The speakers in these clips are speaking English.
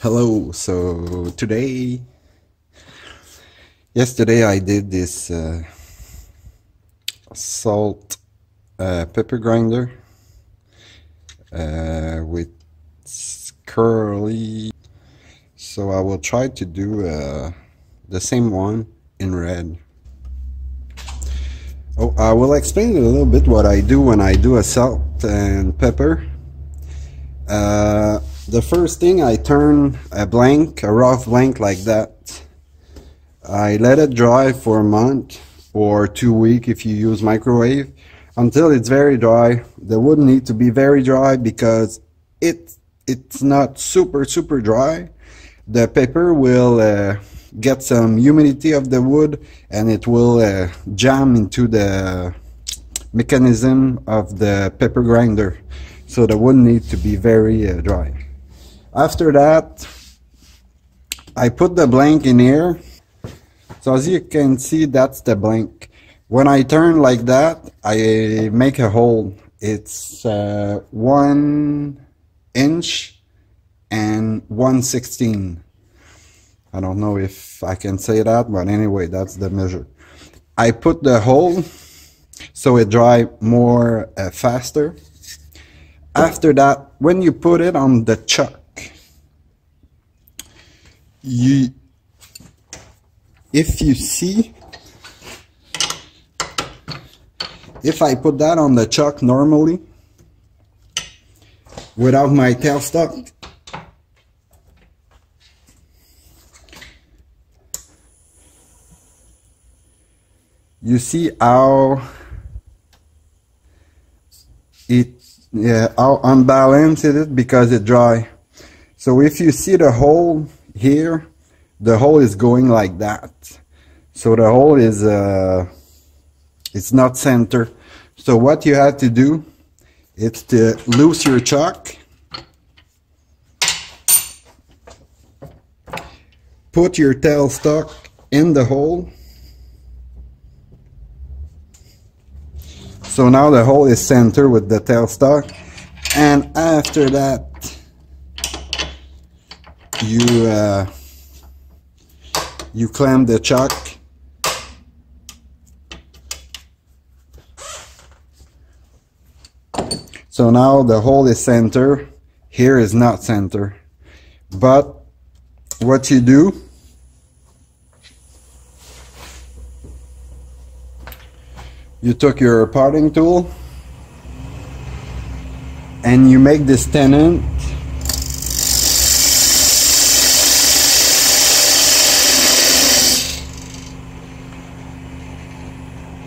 Hello, so yesterday I did this salt pepper grinder with curly, so I will try to do the same one in red. Oh, I will explain a little bit what I do when I do a salt and pepper. The first thing, I turn a rough blank like that. I let it dry for a month or 2 weeks if you use microwave until it's very dry. The wood needs to be very dry because it's not super dry. The pepper will get some humidity of the wood and it will jam into the mechanism of the pepper grinder. So the wood needs to be very dry. After that, I put the blank in here. So as you can see, that's the blank. When I turn like that, I make a hole. It's 1 inch and 1/16. I don't know if I can say that, but anyway, that's the measure. I put the hole so it dry more faster. After that, when you put it on the chuck, if you see, if I put that on the chuck normally, without my tailstock, you see how how unbalanced it is because it's dry. So if you see the hole here, the hole is going like that. So the hole is it's not center. So what you have to do is to loose your chuck, put your tailstock in the hole. So now the hole is centered with the tailstock, and after that you clamp the chuck. So now the hole is center. Here is not center. But what you do, you took your parting tool and you make this tenon.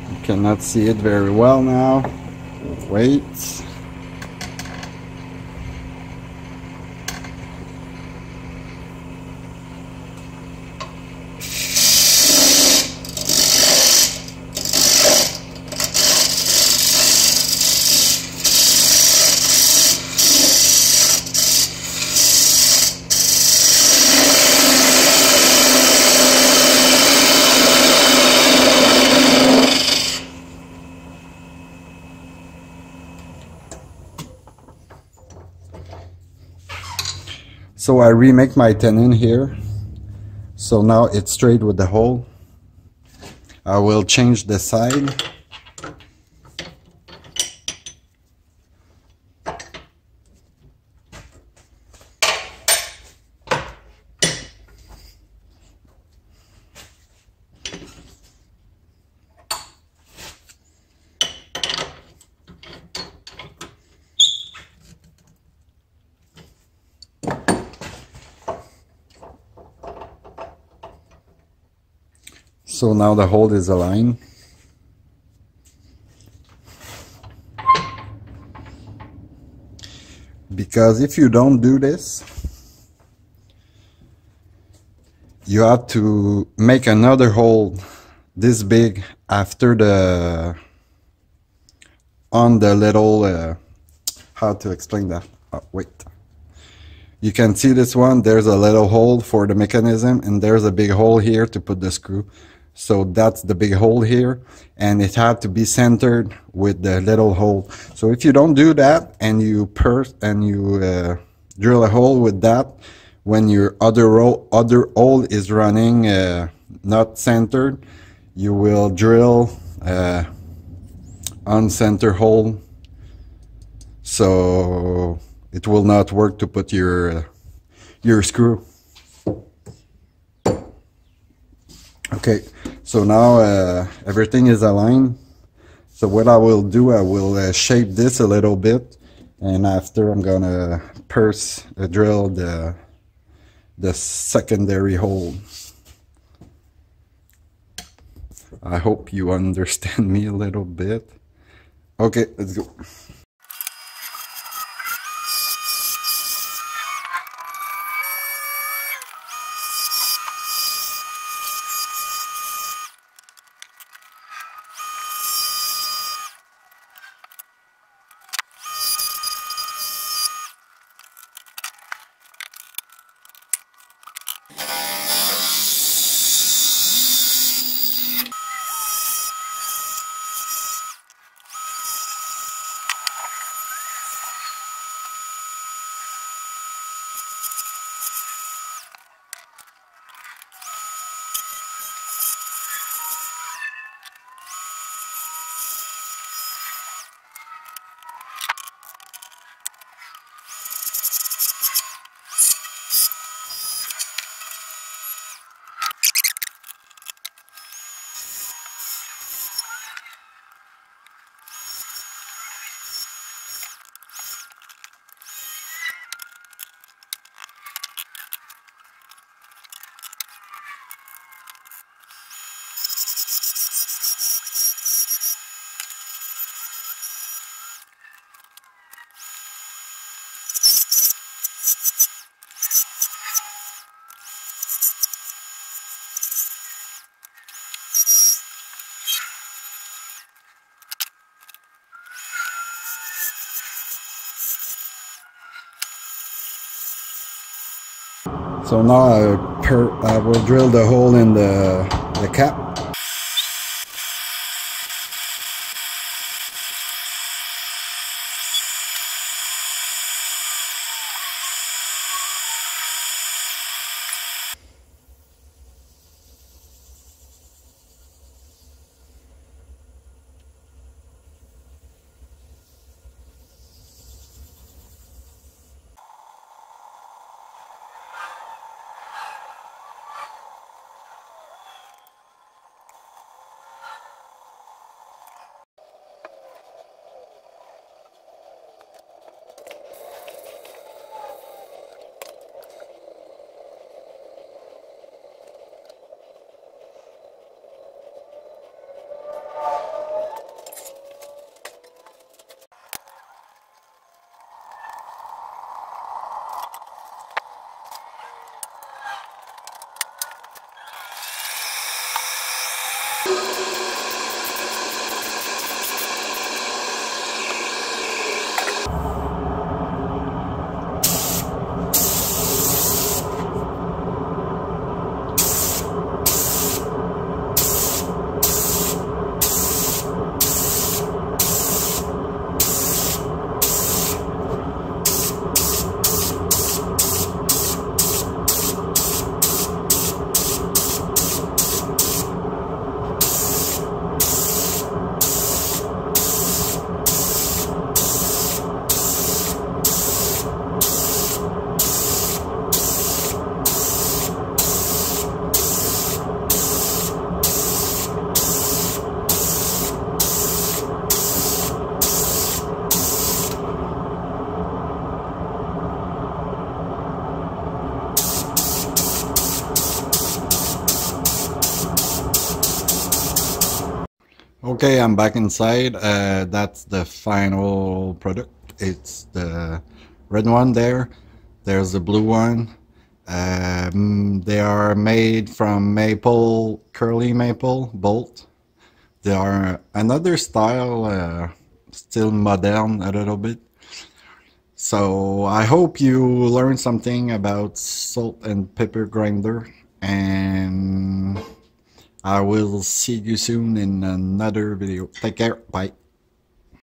You cannot see it very well now. Wait. So I remake my tenon here. So now it's straight with the hole. I will change the side. So now the hole is aligned. Because if you don't do this, you have to make another hole this big after on the little, how to explain that? Oh, wait. You can see this one, there's a little hole for the mechanism and there's a big hole here to put the screw. So that's the big hole here, and it had to be centered with the little hole. So if you don't do that and you drill a hole with that, when your other hole is running not centered, you will drill on center hole, so it will not work to put your screw. Okay, so now everything is aligned. So what I will do, I will shape this a little bit, and after I'm gonna drill the secondary hole. I hope you understand me a little bit. Okay, let's go. So now I will drill the hole in the cap. Okay, I'm back inside. That's the final product. It's the red one there. There's the blue one. They are made from maple, curly maple bolt. They are another style, still modern a little bit. So I hope you learned something about salt and pepper grinder, and I will see you soon in another video. Take care. Bye.